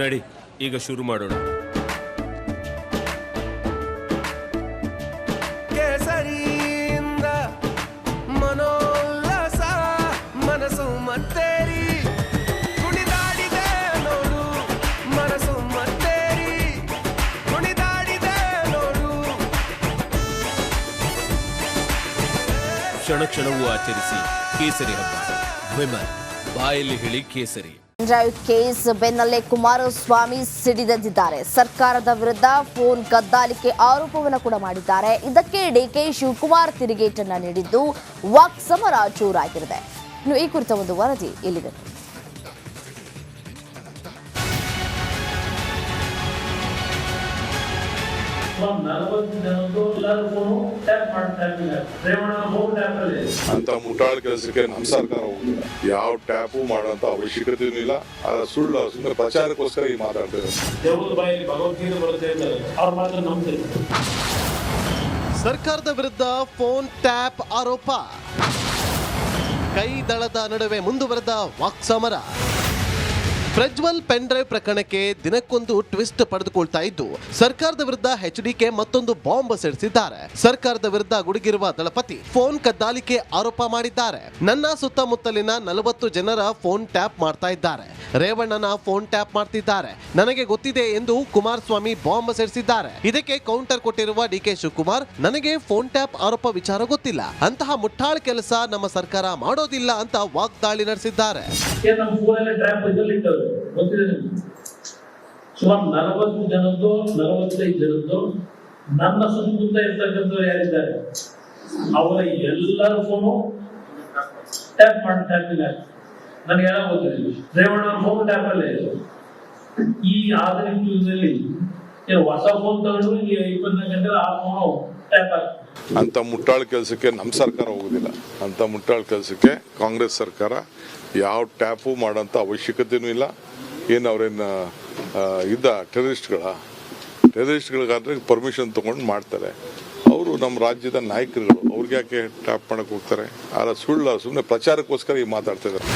ನಡಿ ಈಗ ಶುರು ಮಾಡೋಣ. ಕೇಸರಿಯಿಂದ ಮನೋಲ್ಲಾಸ ಮನಸ್ಸು ಮತ್ತೇರಿ ಕುಣಿದಾಡಿದೆ ನೋಡು, ಮನಸ್ಸು ಮತ್ತೇರಿ ಕುಣಿದಾಡಿದೆ ನೋಡು. ಕ್ಷಣ ಕ್ಷಣವೂ ಆಚರಿಸಿ ಕೇಸರಿ ಹಬ್ಬ. ವಿಮಲ್ ಬಾಯಲ್ಲಿ ಹೇಳಿ ಕೇಸರಿ. ಡ್ರೈವ್ ಕೇಸ್ ಬೆನ್ನಲ್ಲೇ ಕುಮಾರಸ್ವಾಮಿ ಸಿಡಿದೆದ್ದಿದ್ದಾರೆ. ಸರ್ಕಾರದ ವಿರುದ್ಧ ಫೋನ್ ಕದ್ದಾಲಿಕೆ ಆರೋಪವನ್ನು ಕೂಡ ಮಾಡಿದ್ದಾರೆ. ಇದಕ್ಕೆ ಡಿಕೆ ಶಿವಕುಮಾರ್ ತಿರುಗೇಟನ್ನ ನೀಡಿದ್ದು ವಾಕ್ ಸಮರ ಜೋರಾಗಿರುತ್ತೆ. ಇನ್ನು ಈ ಕುರಿತ ಒಂದು ವರದಿ ಇಲ್ಲಿದೆ. ಅಂತ ಮುಟ್ಟಾಳ ಕೆಲಸಕ್ಕೆ ನಮ್ಮ ಸರ್ಕಾರ ಹೋಗಿಲ್ಲ. ಯಾವ ಟ್ಯಾಪು ಮಾಡೋಂತ ಅವಶ್ಯಕತೆ ಇಲ್ಲ. ಸುಳ್ಳು ಸುಮ್ಮನೆ ಪ್ರಚಾರಕ್ಕೋಸ್ಕರ ಈ ಮಾತಾಡ್ತಾರೆ. ಸರ್ಕಾರದ ವಿರುದ್ಧ ಫೋನ್ ಟ್ಯಾಪ್ ಆರೋಪ, ಕೈ ದಳದ ನಡುವೆ ಮುಂದುವರೆದ ವಾಕ್ಸಮರ. ಪ್ರಜ್ವಲ್ ಪೆನ್ ಡ್ರೈವ್ ಪ್ರಕರಣಕ್ಕೆ ದಿನಕ್ಕೊಂದು ಟ್ವಿಸ್ಟ್ ಪಡೆದುಕೊಳ್ತಾ ಇದ್ದು, ಸರ್ಕಾರದ ವಿರುದ್ಧ ಎಚ್ಡಿಕೆ ಮತ್ತೊಂದು ಬಾಂಬ್ ಸಿಡಿಸಿದ್ದಾರೆ. ಸರ್ಕಾರದ ವಿರುದ್ಧ ಗುಡುಗಿರುವ ದಳಪತಿ ಫೋನ್ ಕದ್ದಾಲಿಕೆ ಆರೋಪ ಮಾಡಿದ್ದಾರೆ. ನನ್ನ ಸುತ್ತಮುತ್ತಲಿನ 40 ಜನರ ಫೋನ್ ಟ್ಯಾಪ್ ಮಾಡ್ತಾ ಇದ್ದಾರೆ, ರೇವಣ್ಣನ ಫೋನ್ ಟ್ಯಾಪ್ ಮಾಡ್ತಿದ್ದಾರೆ, ನನಗೆ ಗೊತ್ತಿದೆ ಎಂದು ಕುಮಾರಸ್ವಾಮಿ ಬಾಂಬ್ ಸಿಡಿಸಿದ್ದಾರೆ. ಇದಕ್ಕೆ ಕೌಂಟರ್ ಕೊಟ್ಟಿರುವ ಡಿಕೆ ಶಿವಕುಮಾರ್, ನನಗೆ ಫೋನ್ ಟ್ಯಾಪ್ ಆರೋಪ ವಿಚಾರ ಗೊತ್ತಿಲ್ಲ, ಅಂತಹ ಮುಟ್ಟಾಳ ಕೆಲಸ ನಮ್ಮ ಸರ್ಕಾರ ಮಾಡೋದಿಲ್ಲ ಅಂತ ವಾಗ್ದಾಳಿ ನಡೆಸಿದ್ದಾರೆ. ಸುಮಾರು 40 ಜನದ್ದು 45 ಜನದ್ದು ನನ್ನ ಸುತ್ತಮುತ್ತ ಇರ್ತಕ್ಕಂಥವ್ರು ಯಾರಿದ್ದಾರೆ ಅವರ ಎಲ್ಲರ ಫೋನು ಟ್ಯಾಪ್ ಮಾಡ್ತಿಲ್ಲ. ನನಗೆ ಎಲ್ಲ ಗೊತ್ತಿದೆ. ರೇವಣ್ಣ ಫೋನ್ ಟ್ಯಾಪ್ ಅಲ್ಲೇ ಈ ಆಧುನಿಕ ಯುಗದಲ್ಲಿ ಹೊಸ ಫೋನ್ ತಗೊಂಡು 24 ಗಂಟೆ ಆ ಫೋನು ಟ್ಯಾಪ್ ಆಗ್ತದೆ. ಅಂತ ಮುಟ್ಟಾಳ ಕೆಲಸಕ್ಕೆ ನಮ್ಮ ಸರ್ಕಾರ ಹೋಗುದಿಲ್ಲ. ಅಂತ ಮುಟ್ಟಾಳ ಕೆಲಸಕ್ಕೆ ಕಾಂಗ್ರೆಸ್ ಸರ್ಕಾರ ಯಾವ ಟ್ಯಾಪು ಮಾಡೋಂಥ ಅವಶ್ಯಕತೆನೂ ಇಲ್ಲ. ಏನು ಅವ್ರೇನು ಇದ್ದ ಟೆರರಿಸ್ಟ್ಗಳಿಗಾದ್ರೆ ಪರ್ಮಿಷನ್ ತೊಗೊಂಡು ಮಾಡ್ತಾರೆ. ಅವರು ನಮ್ಮ ರಾಜ್ಯದ ನಾಯಕರುಗಳು, ಅವ್ರಿಗೆ ಯಾಕೆ ಟ್ಯಾಪ್ ಮಾಡಕ್ಕೆ ಹೋಗ್ತಾರೆ? ಸುಳ್ಳು ಸುಮ್ಮನೆ ಪ್ರಚಾರಕ್ಕೋಸ್ಕರ ಈ ಮಾತಾಡ್ತಾ ಇದ್ದಾರೆ.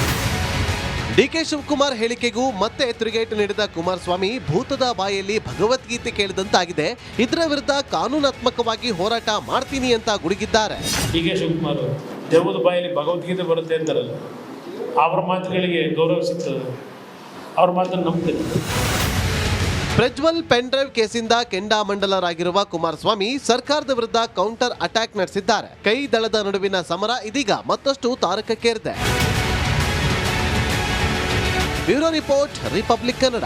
ಡಿಕೆ ಶಿವಕುಮಾರ್ ಹೇಳಿಕೆಗೂ ಮತ್ತೆ ತಿರುಗೇಟು ನೀಡಿದ ಕುಮಾರಸ್ವಾಮಿ, ಭೂತದ ಬಾಯಲ್ಲಿ ಭಗವದ್ಗೀತೆ ಕೇಳಿದಂತಾಗಿದೆ, ಇದರ ವಿರುದ್ಧ ಕಾನೂನಾತ್ಮಕವಾಗಿ ಹೋರಾಟ ಮಾಡ್ತೀನಿ ಅಂತ ಗುಡುಗಿದ್ದಾರೆ. ಡಿಕೆ ಶಿವಕುಮಾರ್ ದೇವದ ಬಾಯಲ್ಲಿ ಭಗವದ್ಗೀತೆ ಬರುತ್ತೆ ಅಂತಾರಲ್ಲ, ಅವರ ಮಾತುಗಳಿಗೆ ಗೌರವ ಸಿಗ್ತದೆ, ಅವ್ರ ಮಾತನ್ನು ನಂಬ್ತೀನಿ. ಪ್ರಜ್ವಲ್ ಪೆನ್ ಡ್ರೈವ್ ಕೇಸಿಂದ ಕೆಂಡಾಮಂಡಲರಾಗಿರುವ ಕುಮಾರಸ್ವಾಮಿ ಸರ್ಕಾರದ ವಿರುದ್ಧ ಕೌಂಟರ್ ಅಟ್ಯಾಕ್ ನಡೆಸಿದ್ದಾರೆ. ಕೈ ದಳದ ನಡುವಿನ ಸಮರ ಇದೀಗ ಮತ್ತಷ್ಟು ತಾರಕಕ್ಕೇರಿದೆ. Bureau report, republic Kannada.